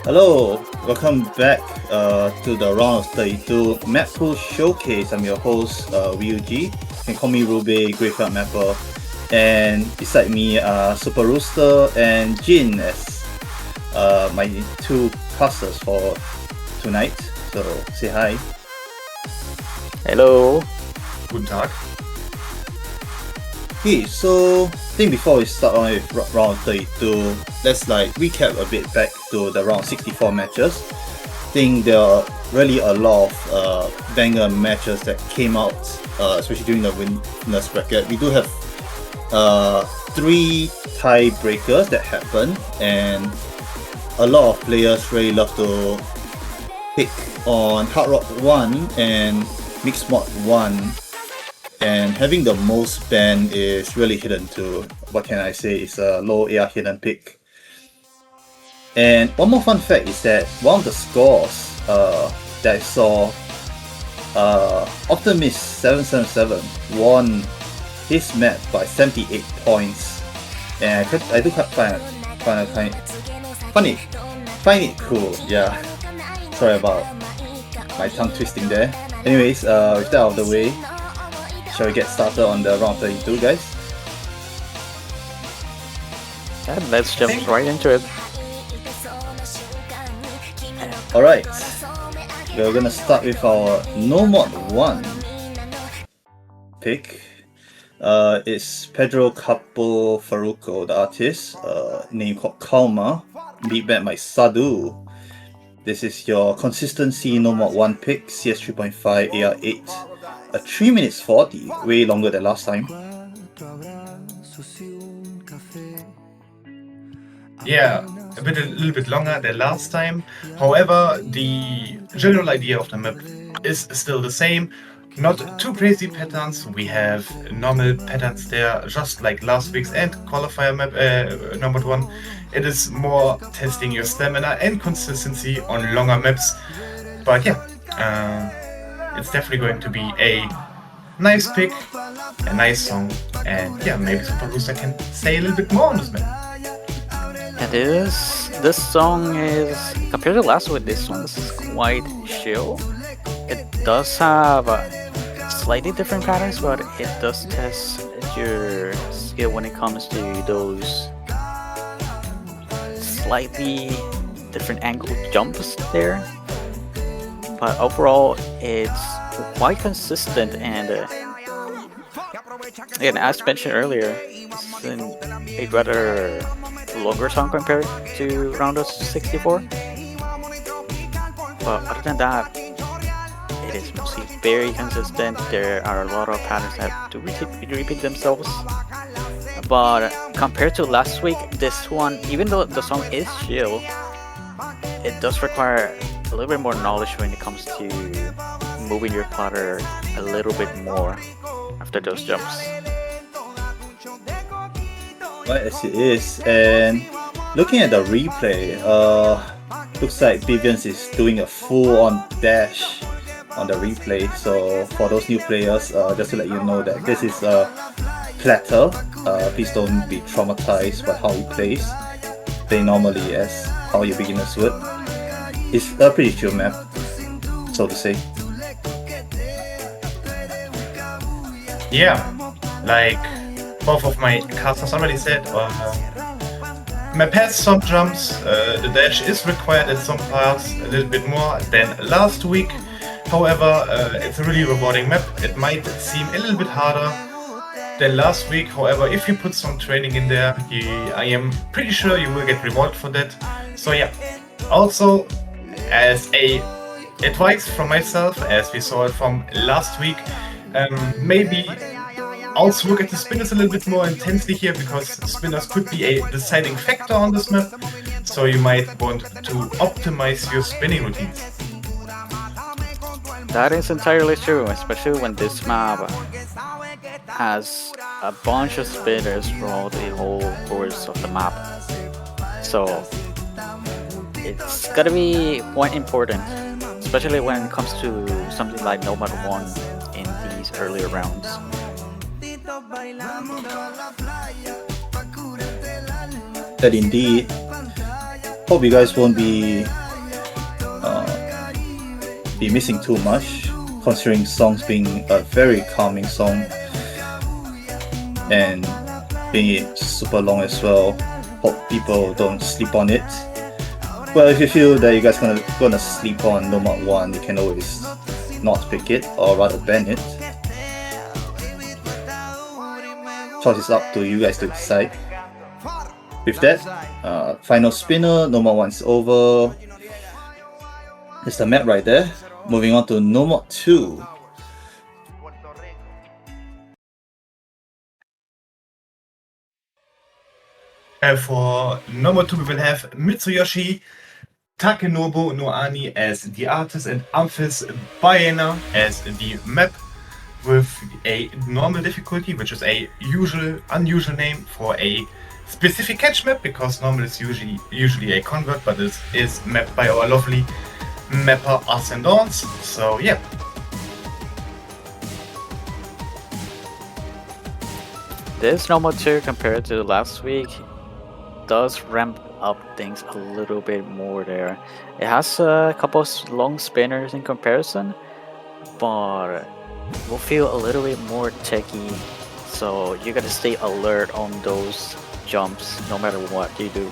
Hello, welcome back to the round of 32 Mappool Showcase. I'm your host, Ryu G. You can call me Rube, Graveyard Mapper. And beside me are Super Rooster and Jin as my two casters for tonight. So say hi. Hello. Guten Tag. Okay, so I think before we start on with round 32, let's recap a bit back to the round 64 matches. I think there are really a lot of banger matches that came out, especially during the winners bracket. We do have 3 tiebreakers that happened, and a lot of players really love to pick on Hard Rock 1 and Mixed Mod 1. And having the most ban is really hidden too. What can I say? It's a low AR hidden pick. And one more fun fact is that one of the scores that I saw, Optimist 777 won his map by 78 points. And I do find it cool. Yeah. Sorry about my tongue twisting there. Anyways, with that out of the way, shall we get started on the round 32, guys? Yeah, let's jump right into it. Alright, we're gonna start with our No Mod 1 pick. It's Pedro Capo Faruco, the artist, name called Kalma, beat back by Sadu. This is your consistency No Mod 1 pick, CS 3.5, AR 8. 3 minutes 40, way longer than last time. Yeah, a little bit longer than last time. However, the general idea of the map is still the same. Not too crazy patterns. We have normal patterns there, just like last week's and qualifier map number 1. It is more testing your stamina and consistency on longer maps. But yeah, it's definitely going to be a nice pick, a nice song, and yeah, maybe Super Rooster can say a little bit more on this map. This song is, compared to last week, this one is quite chill. It does have slightly different patterns, but it does test your skill when it comes to those slightly different angle jumps there. But overall, it's quite consistent, and again, as mentioned earlier, it's a rather longer song compared to round of 64. But other than that, it is mostly very consistent. There are a lot of patterns that do repeat themselves. But compared to last week, this one, even though the song is chill, it does require a little bit more knowledge when it comes to moving your plotter a little bit more after those jumps. Right, as it is, and looking at the replay, looks like Vivians is doing a full-on dash on the replay. So for those new players, just to let you know that this is a platter. Please don't be traumatized by how he plays. Play normally as how your beginners would. It's a pretty chill map, so to say. Yeah, like both of my casters already said, map has some jumps, the dash is required at some parts a little bit more than last week. However, it's a really rewarding map. It might seem a little bit harder than last week. However, if you put some training in there, I am pretty sure you will get rewarded for that. So yeah, also as a advice from myself, as we saw it from last week, maybe also look at the spinners a little bit more intensely here, because spinners could be a deciding factor on this map, so you might want to optimize your spinning routines. That is entirely true, especially when this map has a bunch of spinners throughout the whole course of the map. So it's gotta be quite important, especially when it comes to something like Nomad 1 in these earlier rounds. That indeed. hope you guys won't be missing too much, considering songs being a very calming song and being super long as well. Hope people don't sleep on it. Well, if you feel that you guys gonna sleep on No Mod 1, you can always not pick it or rather ban it. Choice is up to you guys to decide. With that, final spinner, No Mod 1's over. There's the map right there. Moving on to No Mod 2. For No Mod 2, we will have Mitsuyoshi Takenobu no Ani as the artist and Amphis Baena as the map, with a normal difficulty, which is a unusual name for a specific catch map, because normal is usually a convert, but this is mapped by our lovely mapper Ascendance. So yeah. This No Mod 2 compared to last week does ramp up things a little bit more there. It has a couple of long spinners in comparison, but will feel a little bit more techy, so you gotta stay alert on those jumps no matter what you do.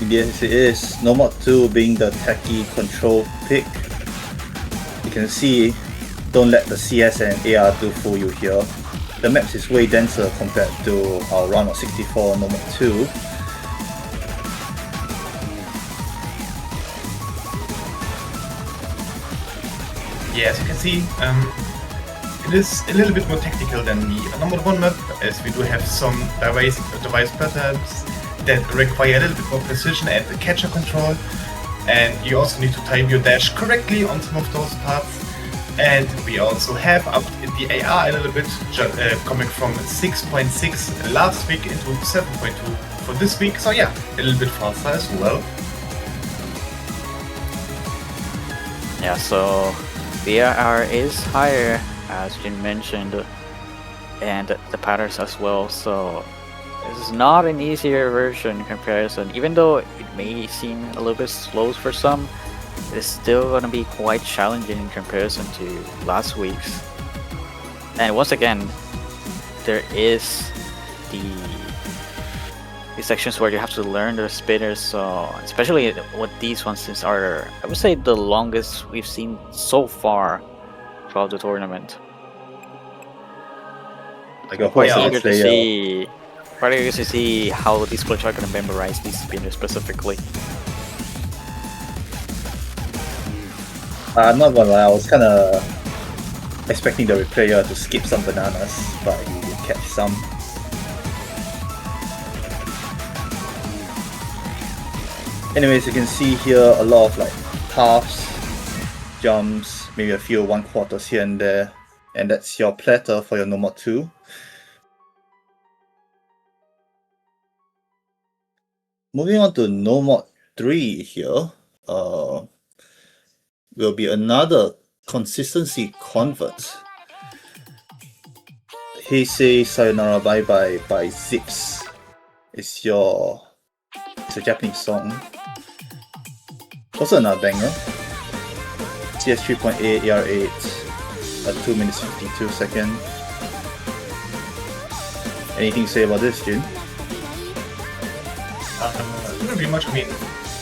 Yes, it is. No Mod 2 being the techie control pick. You can see, don't let the CS and AR2 fool you here. The map is way denser compared to our run of 64 No Mod 2. Yeah, as you can see, it is a little bit more tactical than the No Mod 1 map, as we do have some device patterns that require a little bit more precision and the catcher control, and you also need to time your dash correctly on some of those parts. And we also have upped the AR a little bit, coming from 6.6 last week into 7.2 for this week, so yeah, a little bit faster as well. Yeah, so the AR is higher, as Jin mentioned, and the patterns as well, so this is not an easier version in comparison. Even though it may seem a little bit slow for some, it's still going to be quite challenging in comparison to last week's. And once again, there is the sections where you have to learn the spinners, so especially with these ones, since are, I would say, the longest we've seen so far throughout the tournament. Like a Quite whole eager to player. see, quite eager to see how these players are going to memorize these spinners specifically. I'm not gonna lie, I was kinda expecting the player to skip some bananas, but he did catch some. Anyways, you can see here a lot of like halves, jumps, maybe a few 1/4s here and there, and that's your platter for your No Mod 2. Moving on to No Mod 3 here, will be another consistency convert. Heisei Sayonara Bye Bye by Zips. It's a Japanese song. Also another banger. CS 3.8, AR8, at 2 minutes 52 seconds. Anything to say about this, Jin? Not really much. I mean,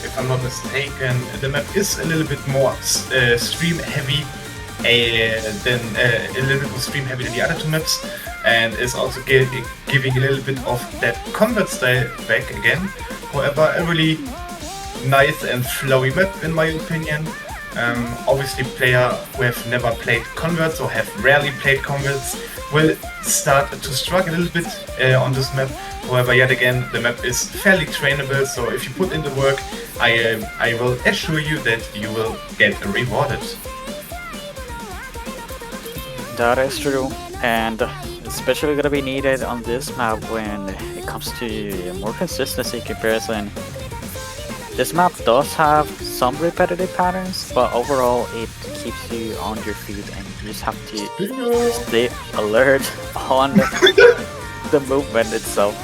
if I'm not mistaken, the map is a little bit more stream heavy than the other two maps, and is also giving a little bit of that convert style back again. However, a really nice and flowy map in my opinion. Obviously, players who have never played converts or have rarely played converts will start to struggle a little bit on this map. However, yet again, the map is fairly trainable, so if you put in the work, I will assure you that you will get rewarded. That is true, and especially gonna be needed on this map when it comes to more consistency comparison. This map does have some repetitive patterns, but overall it keeps you on your feet and you just have to stay alert on the movement itself.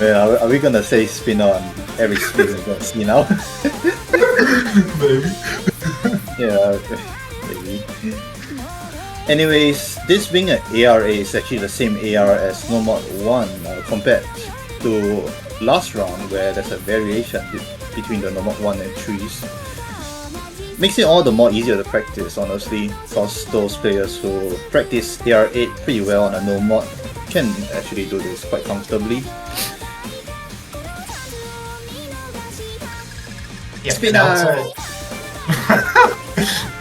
Are we gonna say spin on every spin we're gonna see now? Maybe. Yeah, maybe. Anyways, this being an ARA is actually the same AR as No Mod 1 compared to last round where there's a variation between the No Mod 1 and 3s. Makes it all the more easier to practice, honestly, because those players who practice AR8 pretty well on a No Mod can actually do this quite comfortably. Yeah, Spin and also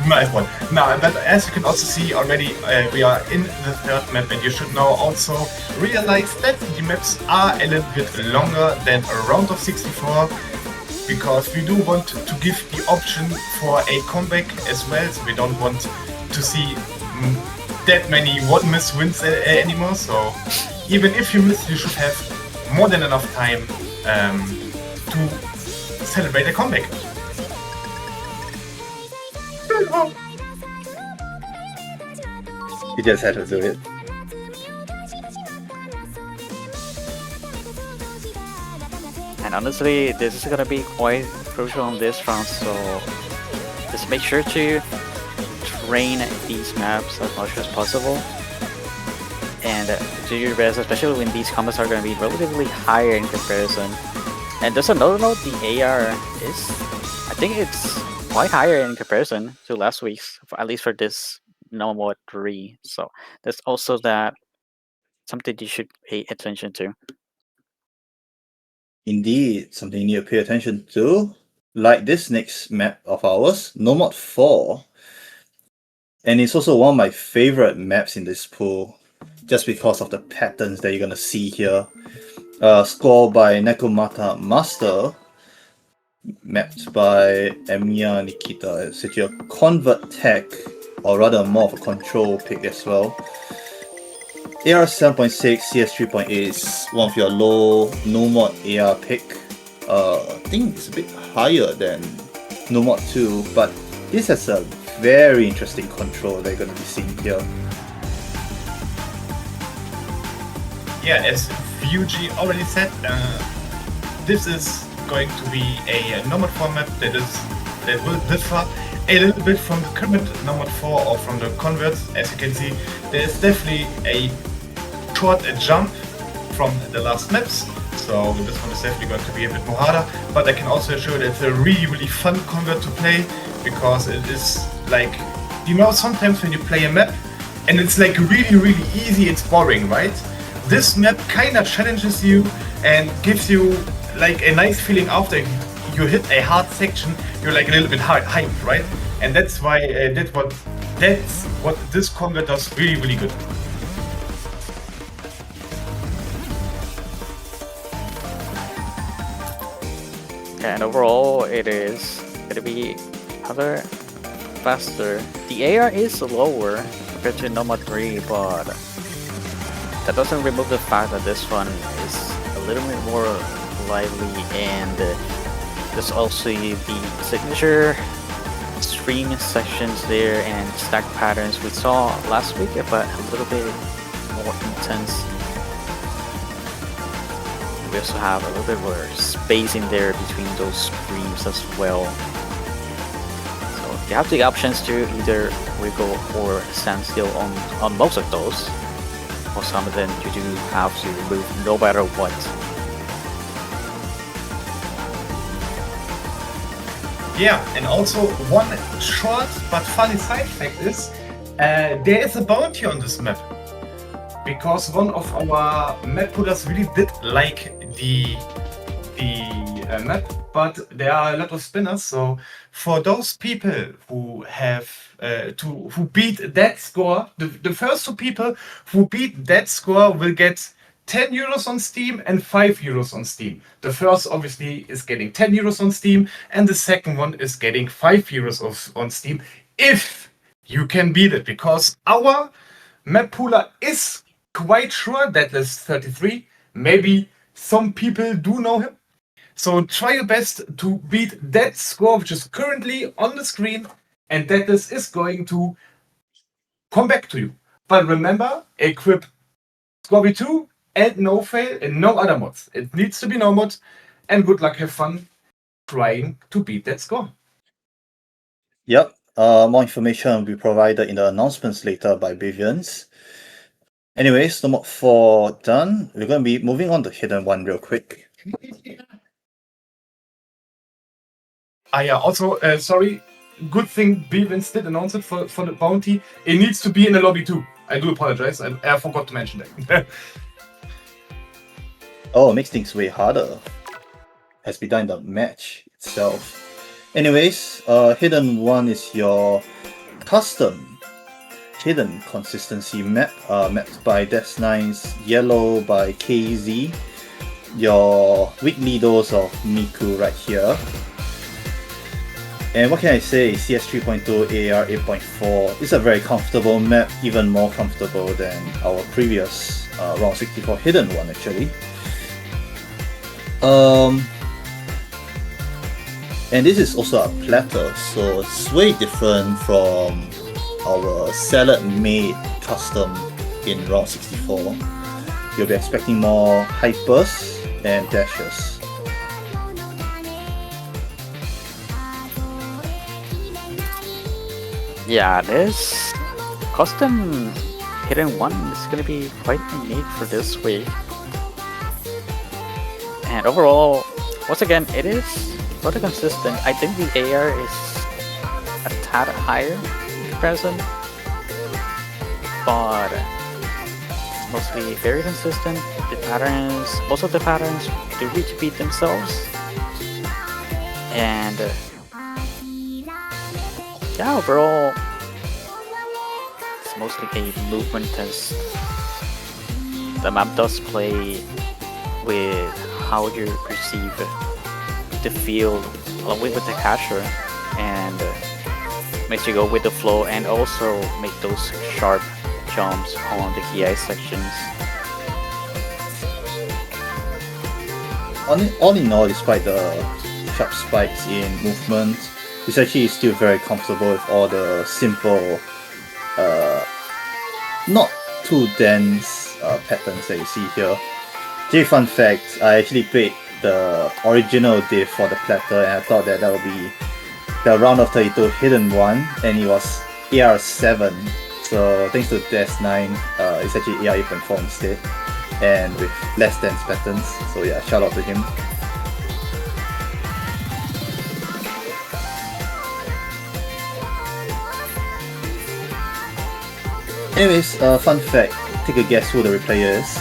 nice one. Now, but as you can also see already, we are in the third map, and you should now also realize that the maps are a little bit longer than a round of 64, because we do want to give the option for a comeback as well, so we don't want to see that many one miss wins anymore. So even if you miss, you should have more than enough time to celebrate a comeback. You just had to do it. And honestly, this is gonna be quite crucial on this round, so just make sure to train these maps as much as possible. And do your best, especially when these combos are gonna be relatively higher in comparison. And there's another note, the AR is, I think it's quite higher in comparison to last week's, at least for this No Mod 3. So there's also that something you should pay attention to. Indeed, something you need to pay attention to. Like this next map of ours, No Mod 4. And it's also one of my favorite maps in this pool, just because of the patterns that you're gonna see here. Scored by Nekomata Master, mapped by Emiya Nikita. It's actually a convert tech, or rather more of a control pick as well. AR 7.6, CS 3.8 is one of your low no mod AR pick. I think it's a bit higher than no mod 2, but this has a very interesting control that you're going to be seeing here. Yeah, as Ryuji already said, this is going to be a Nomad 4 map that will differ a little bit from the current Nomad 4 or from the converts. As you can see, there is definitely a short jump from the last maps, so this one is definitely going to be a bit more harder, but I can also show that it's a really fun convert to play, because it is like, you know, sometimes when you play a map and it's like really easy, it's boring, right? This map kinda challenges you and gives you like a nice feeling after you hit a hard section. You're like a little bit hyped, right? And that's why that's what this convert does really good. And overall, it is gonna be rather faster. The AR is lower compared to Nomad 3, but that doesn't remove the fact that this one is a little bit more lively, and there's also the signature stream sections there and stack patterns we saw last week, but a little bit more intense. We also have a little bit more space in there between those streams as well. So you have the options to either wiggle or stand still on most of those. For some of them you do have to remove no matter what. Yeah, and also one short but funny side fact is there is a bounty on this map, because one of our map pullers really did like the map, but there are a lot of spinners. So for those people who have who beat that score, the first two people who beat that score will get 10 euros on Steam and 5 euros on Steam. The first obviously is getting 10 euros on Steam, and the second one is getting 5 euros on Steam, if you can beat it, because our map pooler is quite sure that is 33. Maybe some people do know him. So try your best to beat that score, which is currently on the screen, and that is going to come back to you. But remember, equip Scorby 2 and no fail and no other mods. It needs to be no mod, and good luck, have fun trying to beat that score. Yep. More information will be provided in the announcements later by Vivians. Anyways, the mod 4 done. We're going to be moving on to Hidden 1 real quick. Yeah, also, sorry, good thing Bivens did announce it for the bounty. It needs to be in the lobby too. I do apologize. I forgot to mention that. Oh, it makes things way harder. Has been done in the match itself. Anyways, Hidden 1 is your custom hidden consistency map, mapped by Des9's Yellow by KZ. Your weak leaders of Miku right here. And what can I say? CS 3.2, AR 8.4 is a very comfortable map, even more comfortable than our previous round 64 hidden one actually. And this is also a platter, so it's way different from our salad made custom in round 64. You'll be expecting more hypers and dashes. Yeah, this custom hidden one is gonna be quite unique for this week. And overall, once again, it is rather consistent. I think the AR is a tad higher in comparison, but it's mostly very consistent. The patterns, most of the patterns do repeat themselves, and yeah, overall, it's mostly a movement test. The map does play with how you perceive the field along with the catcher, and makes you go with the flow and also make those sharp jumps on the key ice sections. All in all, despite the sharp spikes in movement, it's actually still very comfortable with all the simple, not too dense patterns that you see here. Jay, fun fact, I actually played the original div for the platter, and I thought that would be the round of 32 hidden one, and it was AR7. So thanks to Des9, it's actually AR 8.4 instead, and with less dense patterns. So yeah, shout out to him. Anyways, fun fact, take a guess who the replayer is.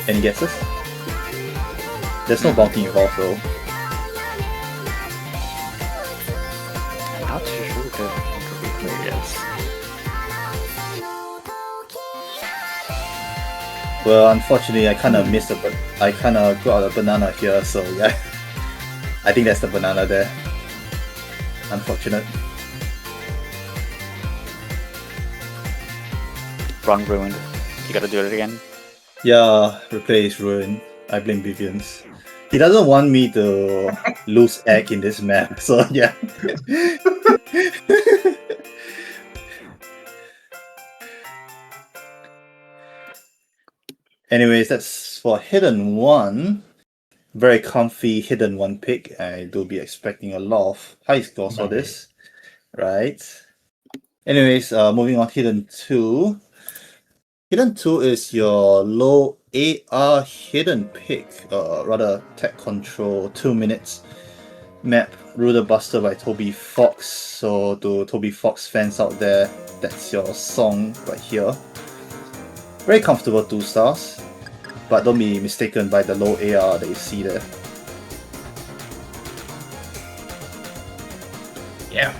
Any guesses? There's no bounty involved though. I'm not too sure who the replay is. Well, unfortunately, I kind of missed it, but I kind of got a banana here, so yeah. I think that's the banana there. Unfortunate. Wrong ruined. You gotta do it again. Yeah, replay is ruined. I blame Vivians. He doesn't want me to lose egg in this map, so yeah. Anyways, that's for Hidden 1. Very comfy Hidden 1 pick. I do be expecting a lot of high scores for this. Right. Anyways, moving on, Hidden 2. Hidden 2 is your low AR hidden pick, rather tech control, 2 minutes map, Ruder Buster by Toby Fox. So to Toby Fox fans out there, that's your song right here. Very comfortable 2 stars, but don't be mistaken by the low AR that you see there. Yeah.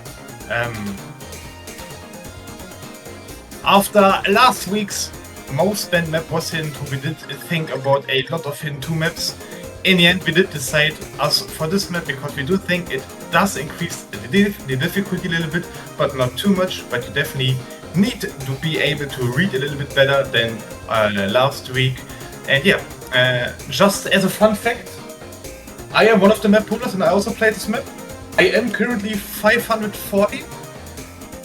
After last week's most banned map was hidden 2, we did think about a lot of hidden 2 maps. In the end, we did decide us for this map because we do think it does increase the difficulty a little bit, but not too much. But you definitely need to be able to read a little bit better than last week. And yeah, just as a fun fact, I am one of the map pullers and I also played this map. I am currently 540.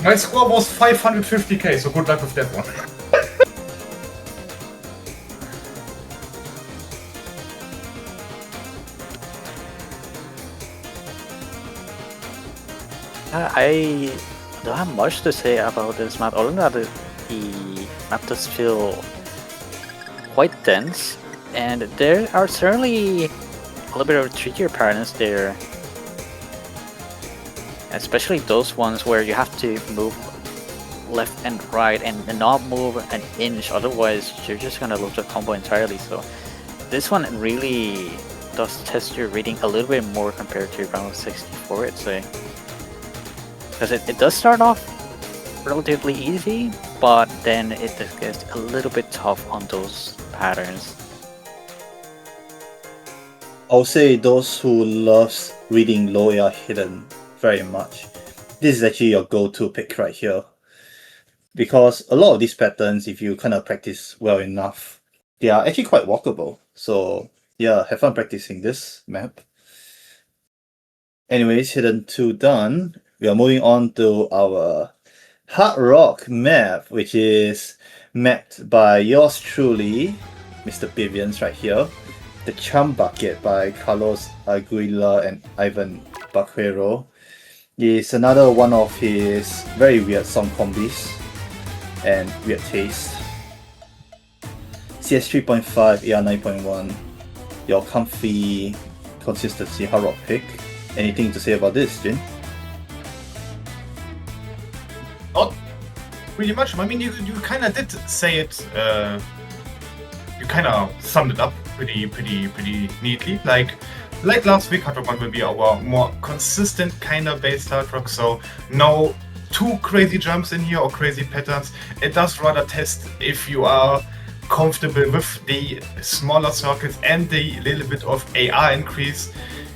My score was 550k, so good luck with that one. I don't have much to say about this map, other than that the map does feel quite dense, and there are certainly a little bit of trickier patterns there, especially those ones where you have to move left and right and not move an inch, otherwise you're just gonna lose the combo entirely. So this one really does test your reading a little bit more compared to round 64, I'd say. Because it does start off relatively easy, but then it just gets a little bit tough on those patterns. I'll say those who loves reading low AR hidden very much, this is actually your go-to pick right here. Because a lot of these patterns, if you kind of practice well enough, they are actually quite walkable. So yeah, have fun practicing this map. Anyways, Hidden 2 done. We are moving on to our Hard Rock map, which is mapped by yours truly, Mr. Pivians right here. The Chum Bucket by Carlos Aguilar and Ivan Baquero is another one of his very weird song combis and weird taste. CS 3.5, AR 9.1, your comfy consistency hard rock pick. Anything to say about this, Jin? Not really much. I mean, you kind of did say it. You kind of summed it up pretty neatly. Like last week, Hard Rock 1 will be our more consistent kind of based hard rock. So no too crazy jumps in here or crazy patterns. It does rather test if you are comfortable with the smaller circuits and the little bit of AR increase.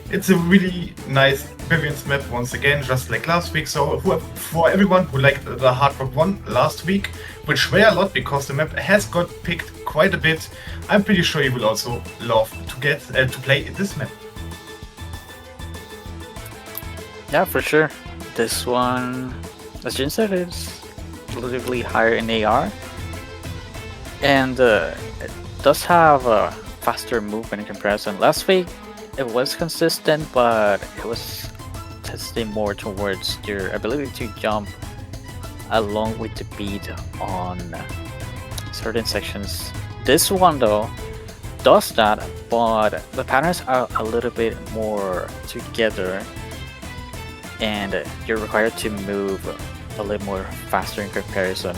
It's a really nice Pivians map once again, just like last week. So for everyone who liked the Hard Rock 1 last week, which were a lot because the map has got picked quite a bit, I'm pretty sure you will also love to get to play this map. Yeah, for sure. This one, as Jin said, is relatively higher in AR, and it does have a faster movement in comparison. Last week, it was consistent, but it was testing more towards your ability to jump along with the beat on certain sections. This one though does that, but the patterns are a little bit more together and you're required to move a little more faster in comparison.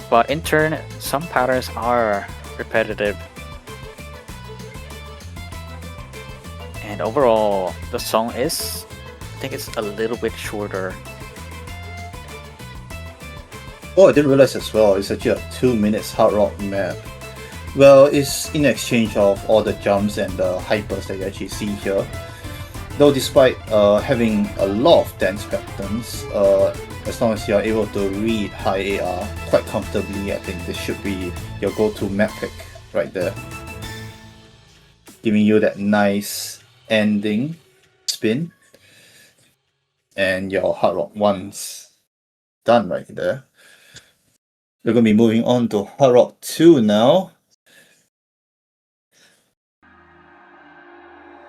But in turn, some patterns are repetitive. And overall, the song is, I think it's a little bit shorter. Oh, I didn't realize as well, it's actually a 2 minutes hard rock map. Well, it's in exchange of all the jumps and the hypers that you actually see here. Though despite having a lot of dense patterns, as long as you're able to read high AR quite comfortably, I think this should be your go-to map pick right there. Giving you that nice ending spin, and your Hard Rock 1's done right there. We're going to be moving on to Hard Rock 2 now.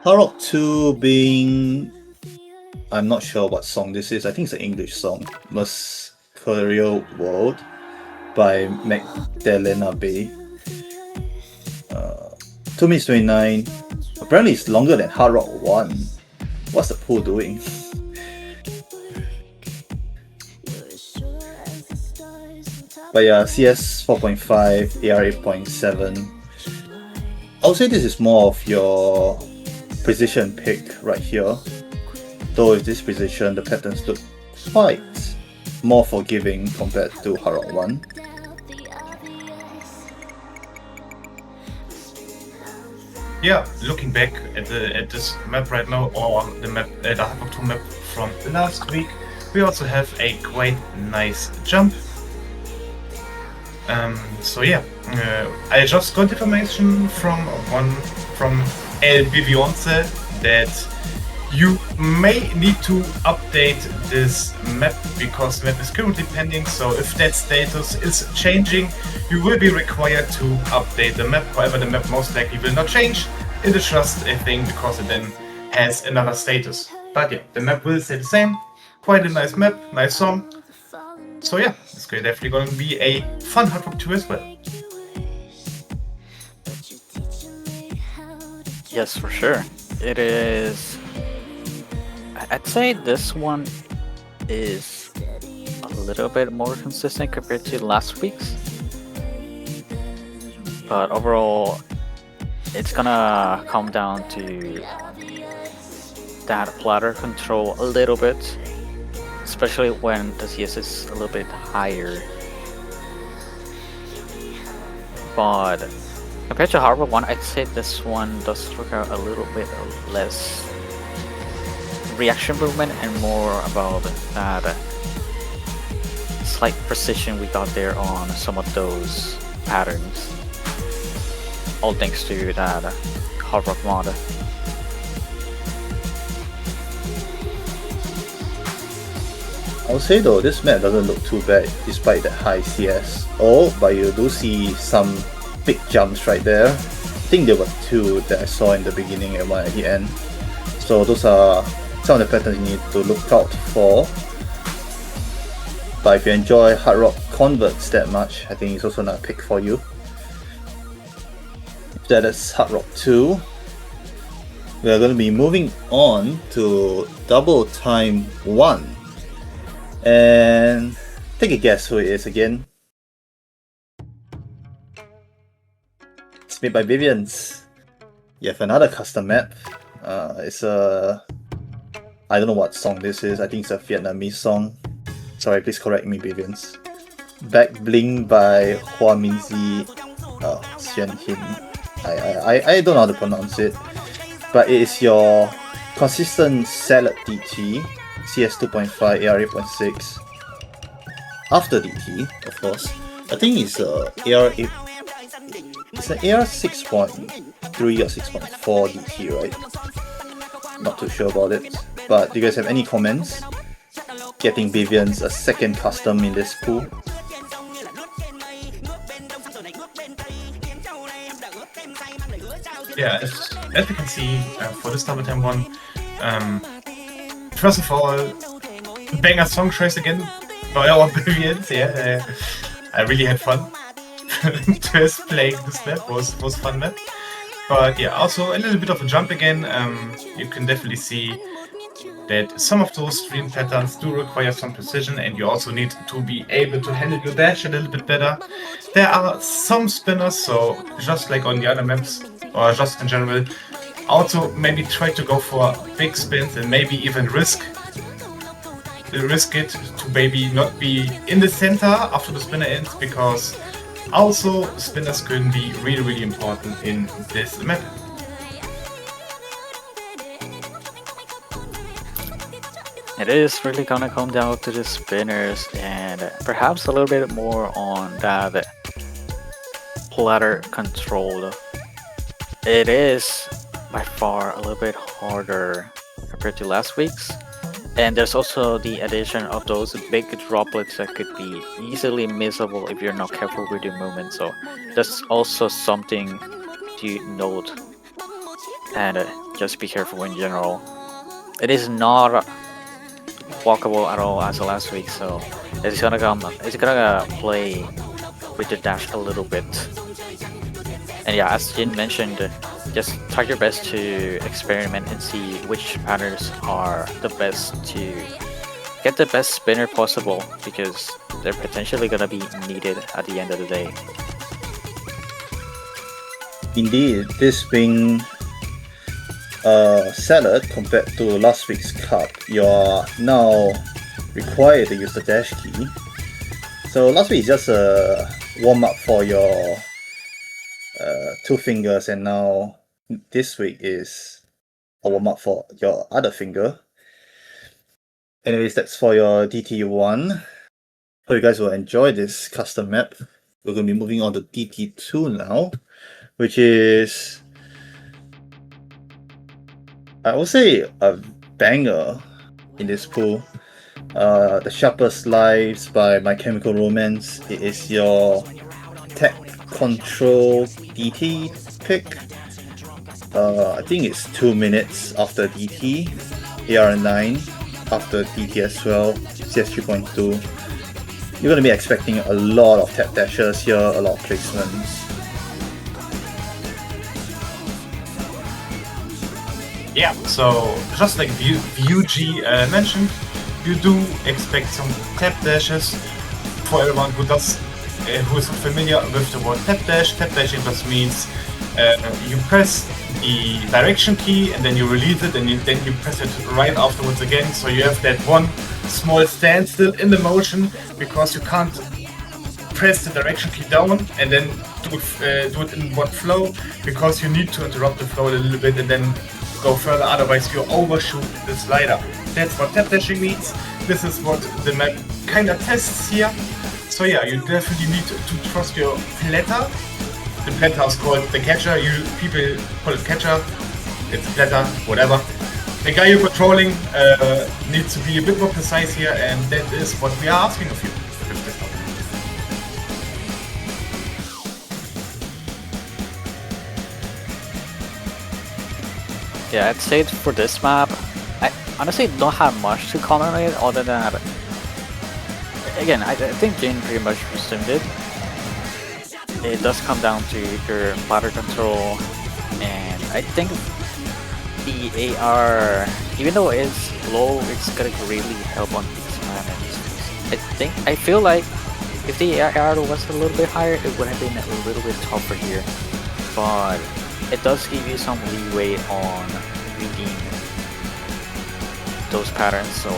Hard Rock 2 being, I'm not sure what song this is, I think it's an English song, Muscular World by Magdalena Bay. 2 minutes 29. Apparently it's longer than Hard Rock 1. What's the pool doing? But yeah, CS 4.5, AR 8.7. I would say this is more of your precision pick right here. Though with this precision, the patterns look quite more forgiving compared to Hard Rock 1. Yeah, looking back at this map right now, or the map, the Hard Rock 2 map from the last week, we also have a quite nice jump. So yeah, I just got information from El Bivionce that You may need to update this map because the map is currently pending, so if that status is changing, you will be required to update the map. However, the map most likely will not change. It is just a thing because it then has another status. But yeah, the map will stay the same. Quite a nice map, nice song. So yeah, it's definitely going to be a fun Hard Rock 2 as well. Yes, for sure. It is. I'd say this one is a little bit more consistent compared to last week's. But overall, it's gonna come down to that platter control a little bit, especially when the CS is a little bit higher. But compared to Harbor 1, I'd say this one does require a little bit less reaction movement and more about that slight precision we got there on some of those patterns. All thanks to that Hard Rock mod. I would say though, this map doesn't look too bad despite that high CS. Oh, but you do see some big jumps right there. I think there were two that I saw in the beginning and one at the end. So those are some of the patterns you need to look out for. But if you enjoy Hard Rock Converts that much, I think it's also not a pick for you. That is Hard Rock 2. We are going to be moving on to Double Time 1. And take a guess who it is again. It's made by Vivians. You have another custom map. It's a... I don't know what song this is. I think it's a Vietnamese song. Sorry, please correct me, Vivians. Back Bling by Hua Minzi Xian Hin. I don't know how to pronounce it. But it is your consistent salad DT, CS 2.5, AR 8.6. After DT, of course. I think it's AR 8. It's an AR 6.3 or 6.4 DT, right? Not too sure about it. But do you guys have any comments? Getting Vivians a second custom in this pool. Yeah, as you can see for this Double Time 1, first of all, banger song choice again by our Vivians. Yeah, I really had fun. Just playing this map was fun map. But yeah, also a little bit of a jump again. You can definitely see that some of those stream patterns do require some precision, and you also need to be able to handle your dash a little bit better. There are some spinners, so just like on the other maps, or just in general, also maybe try to go for big spins and maybe even risk it to maybe not be in the center after the spinner ends, because also spinners can be really important in this map. It is really gonna come down to the spinners and perhaps a little bit more on that platter control. It is by far a little bit harder compared to last week's. And there's also the addition of those big droplets that could be easily missable if you're not careful with your movement. So that's also something to note. And just be careful in general. It is not walkable at all as last week, so it's gonna play with the dash a little bit. And yeah, as Jin mentioned, just try your best to experiment and see which patterns are the best to get the best spinner possible, because they're potentially gonna be needed at the end of the day. Indeed, this being salad compared to last week's cup, you are now required to use the dash key. So last week is just a warm up for your two fingers, and now this week is a warm up for your other finger. Anyways, that's for your DT1. Hope you guys will enjoy this custom map. We're going to be moving on to DT2 now, which is, I would say, a banger in this pool. The Sharpest Lives by My Chemical Romance. It is your tech control DT pick. I think it's 2 minutes after DT, AR9 after DT as well, CS 3.2. You're going to be expecting a lot of tap dashes here, a lot of placements. Yeah, so just like VUG mentioned, you do expect some tap dashes. For everyone who is not familiar with the word tap dashing just means you press the direction key and then you release it, and then you press it right afterwards again. So you have that one small standstill in the motion because you can't press the direction key down and then do it in one flow, because you need to interrupt the flow a little bit and then go further, otherwise you overshoot the slider. That's what tap dashing means. This is what the map kind of tests here. So yeah, you definitely need to trust your platter. The platter is called the catcher. People call it catcher. It's a platter, whatever. The guy you're controlling needs to be a bit more precise here, and that is what we are asking of you. Yeah, I'd say for this map, I honestly don't have much to comment on it other than that. Again, I think Jane pretty much resumed it. It does come down to your platter control, and I think the AR, even though it's low, it's gonna really help on these patterns. I feel like if the AR was a little bit higher, it would have been a little bit tougher here, but it does give you some leeway on reading those patterns. So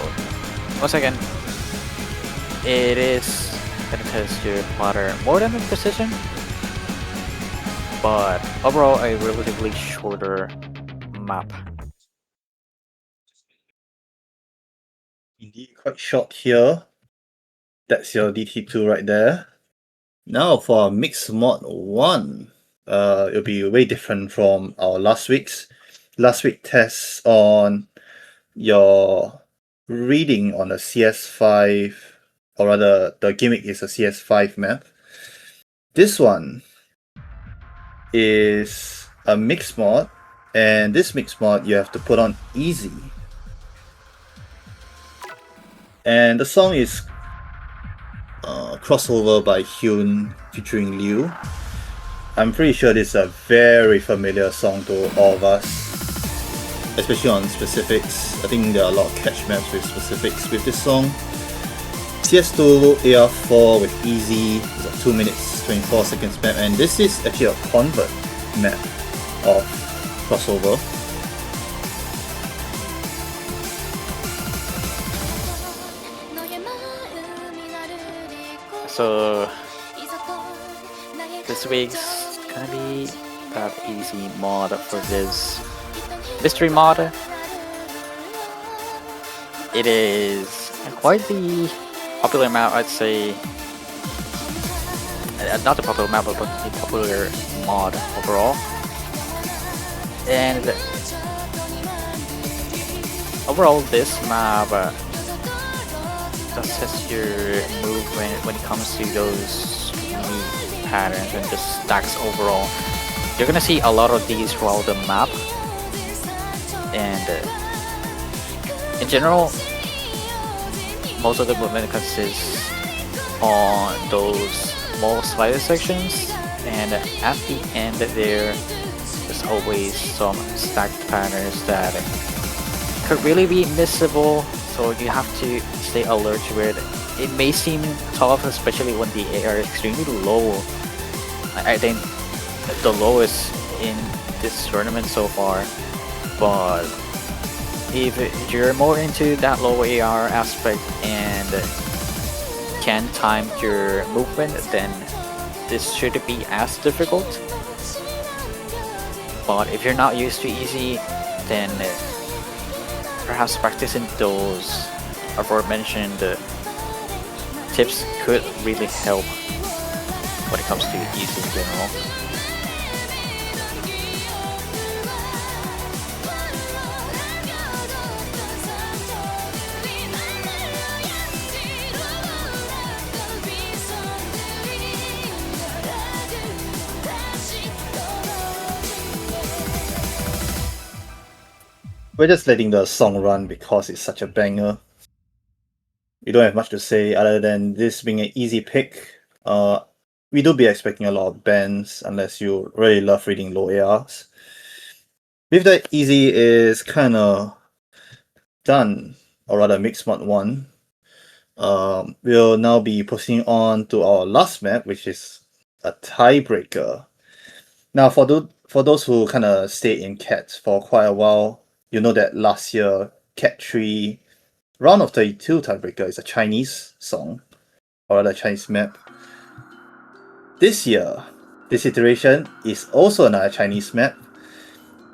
once again, it is gonna test your platter more than the precision, but overall a relatively shorter map. Indeed, quite short here. That's your DT2 right there. Now for Mix Mod 1. It'll be way different from our last week's. Last week tests on your reading on a CS5, or rather the gimmick is a CS5 map. This one is a mix mod, and this mix mod you have to put on easy. And the song is Crossover by Hyun featuring Liu. I'm pretty sure this is a very familiar song to all of us, especially on specifics. I think there are a lot of catch maps with specifics with this song. CS2 AR4 with easy is a 2 minutes 24 seconds map, and this is actually a convert map of Crossover. So this week's gonna be that easy mod for this mystery mod. It is quite the popular map, I'd say. Not the popular map, but the popular mod overall. And overall, this map does test your movement when it comes to those unique patterns and just stacks overall. You're gonna see a lot of these throughout the map, and in general, most of the movement consists on those small slider sections, and at the end there's always some stacked patterns that could really be missable, so you have to stay alert to it. It may seem tough, especially when the AR is extremely low. I think the lowest in this tournament so far, but if you're more into that low AR aspect and can time your movement, then this shouldn't be as difficult. But if you're not used to easy, then perhaps practicing those aforementioned tips could really help when it comes to easy in general. We're just letting the song run because it's such a banger. We don't have much to say other than this being an easy pick. We do be expecting a lot of bans unless you really love reading low ARs. With that, easy is kind of done, or rather mixed mod 1. We'll now be proceeding on to our last map, which is a tiebreaker. Now, for those who kind of stayed in Cat for quite a while, you know that last year, Cat 3 Round of 32 tiebreaker is a Chinese song, or rather Chinese map. This year, this iteration is also another Chinese map.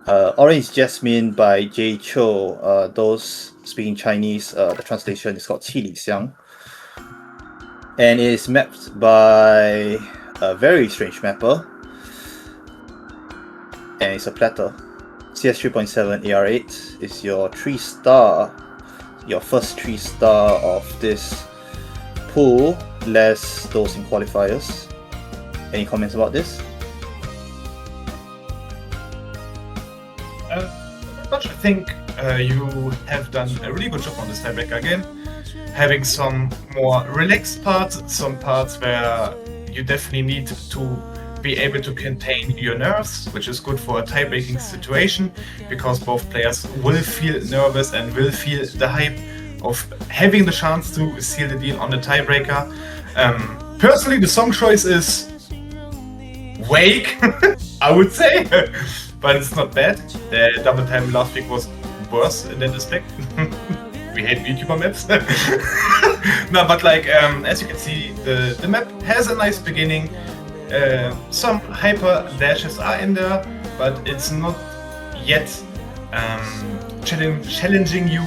Orange Jasmine by Jay Cho. Those speaking Chinese, the translation is called Qi Li Xiang. And it is mapped by a very strange mapper. And it's a platter. CS 3.7 AR8 is your 3-star, your first 3-star of this pool, less those in qualifiers. Any comments about this? But I think you have done a really good job on this tiebreaker again. Having some more relaxed parts, some parts where you definitely need to be able to contain your nerves, which is good for a tie-breaking situation, because both players will feel nervous and will feel the hype of having the chance to seal the deal on the tiebreaker. Personally, the song choice is Wake, I would say, but it's not bad. The double time last week was worse in that respect. We hate VTuber maps. No, but like, as you can see, the map has a nice beginning. Some hyper dashes are in there, but it's not yet challenging you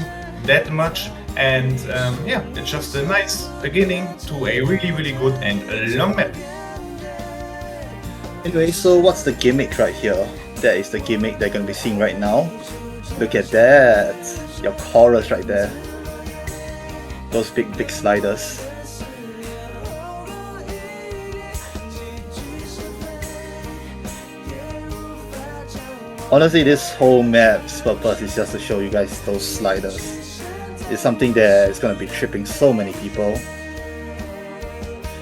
that much. And yeah, it's just a nice beginning to a really, really good and long map. Anyway, so what's the gimmick right here? That is the gimmick they're going to be seeing right now. Look at that! Your chorus right there. Those big sliders. Honestly, this whole map's purpose is just to show you guys those sliders. It's something that is going to be tripping so many people.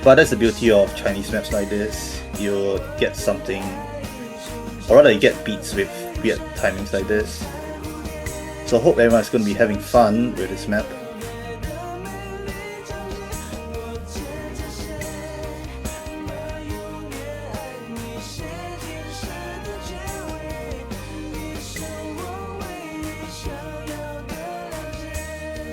But that's the beauty of Chinese maps like this. You get something, or rather you get beats with weird timings like this. So hope everyone's going to be having fun with this map.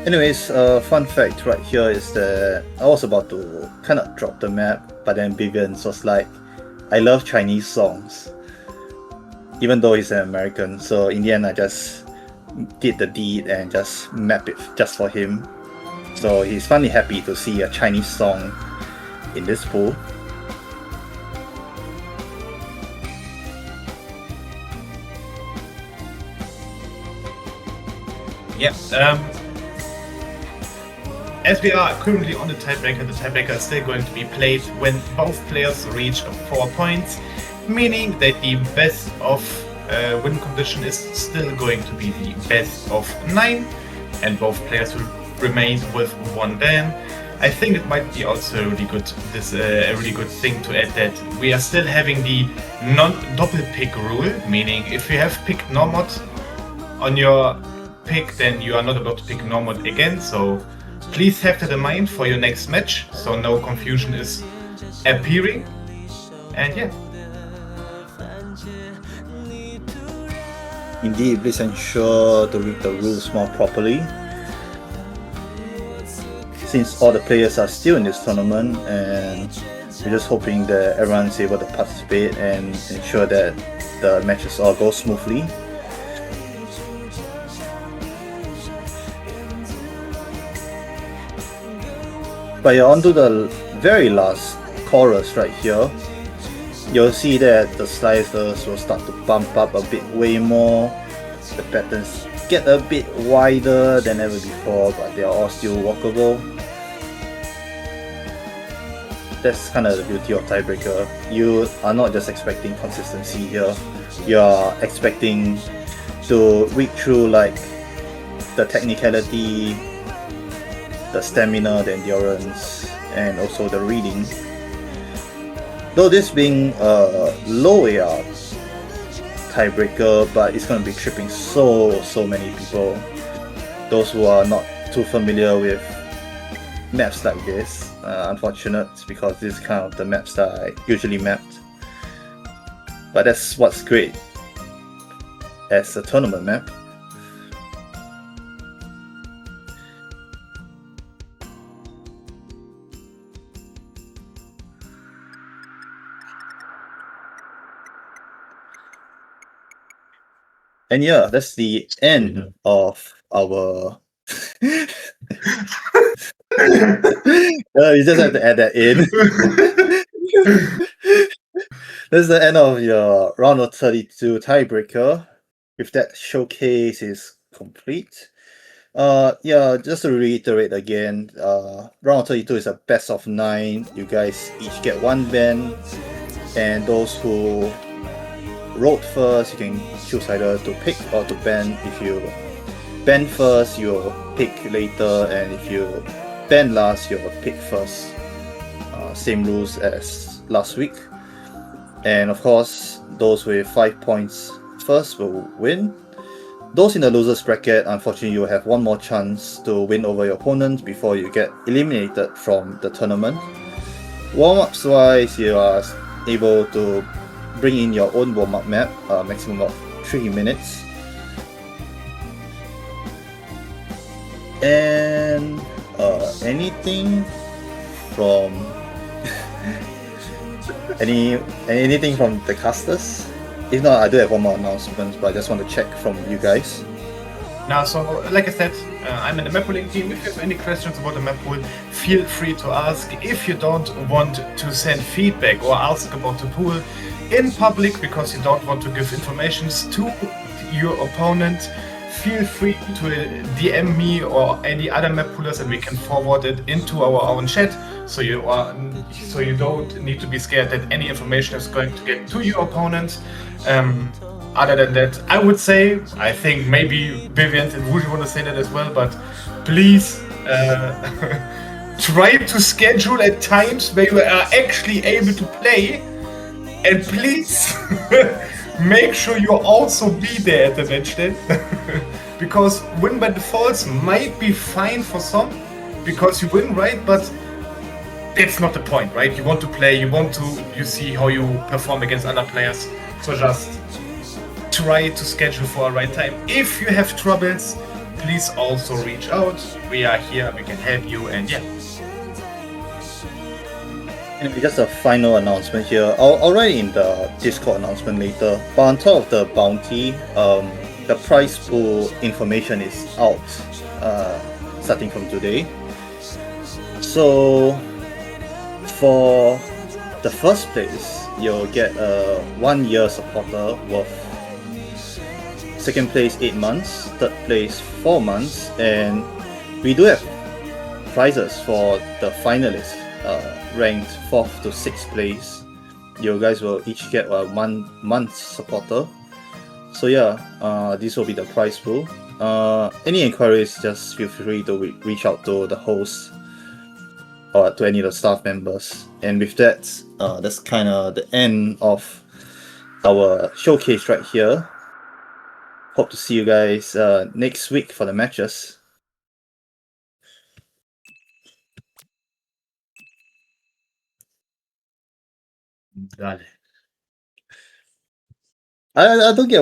Anyways, fun fact right here is that I was about to kind of drop the map, but then Vivian was like, I love Chinese songs, even though he's an American. So in the end, I just did the deed and just map it just for him. So he's finally happy to see a Chinese song in this pool. Yeah. As we are currently on the tiebreaker is still going to be played when both players reach 4 points, meaning that the best of win condition is still going to be the best of 9, and both players will remain with 1 ban. I think it might be also a really good thing to add that we are still having the non-double pick rule, meaning if you have picked Normod on your pick, then you are not allowed to pick Normod again. So please have that in mind for your next match, so no confusion is appearing. And yeah. Indeed, please ensure to read the rules more properly, since all the players are still in this tournament, and we're just hoping that everyone's able to participate and ensure that the matches all go smoothly. But yeah, on to the very last chorus right here. You'll see that the sliders will start to bump up a bit way more. The patterns get a bit wider than ever before, but they are all still walkable. That's kind of the beauty of tiebreaker. You are not just expecting consistency here, you are expecting to read through like the technicality, the stamina, the endurance, and also the reading. Though this being a low AR tiebreaker, but it's going to be tripping so many people. Those who are not too familiar with maps like this, unfortunate, because this is kind of the maps that I usually mapped. But that's what's great as a tournament map. And yeah, that's the end of our. You just have to add that in. That's the end of your round of 32 tiebreaker. With that, showcase is complete. Yeah, just to reiterate again, round of 32 is a best of 9. You guys each get 1 ban, and those who wrote first, you can choose either to pick or to ban. If you ban first, you'll pick later, and if you ban last, you'll pick first. Same rules as last week. And of course, those with 5 points first will win. Those in the losers bracket, unfortunately, you will have one more chance to win over your opponent before you get eliminated from the tournament. Warm-ups wise, you are able to bring in your own warm-up map, maximum of 3 minutes. And anything from anything from the casters? If not, I do have one more announcement, but I just want to check from you guys. Now, so like I said, I'm in the Mappool team. If you have any questions about the Mappool, feel free to ask. If you don't want to send feedback or ask about the pool in public because you don't want to give information to your opponent, feel free to DM me or any other Mappoolers and we can forward it into our own chat. So you don't need to be scared that any information is going to get to your opponent. Other than that, I would say, I think maybe Vivian and Wuji want to say that as well, but please try to schedule at times where you are actually able to play, and please make sure you also be there at the match then. Because win by defaults might be fine for some, because you win, right? But that's not the point, right? You want to play, you see how you perform against other players. So just try to schedule for a right time. If you have troubles, please also reach out. We are here, we can help you, and yeah. And just a final announcement here. I'll write in the Discord announcement later. But on top of the bounty, the prize pool information is out starting from today. So for the first place, you'll get a 1 year supporter worth. Second place 8 months, third place 4 months, and we do have prizes for the finalists ranked 4th to 6th place. You guys will each get a 1 month supporter. So yeah, this will be the prize pool. Any inquiries, just feel free to reach out to the host or to any of the staff members. And with that, that's kind of the end of our showcase right here. Hope to see you guys next week for the matches. Dale. I don't get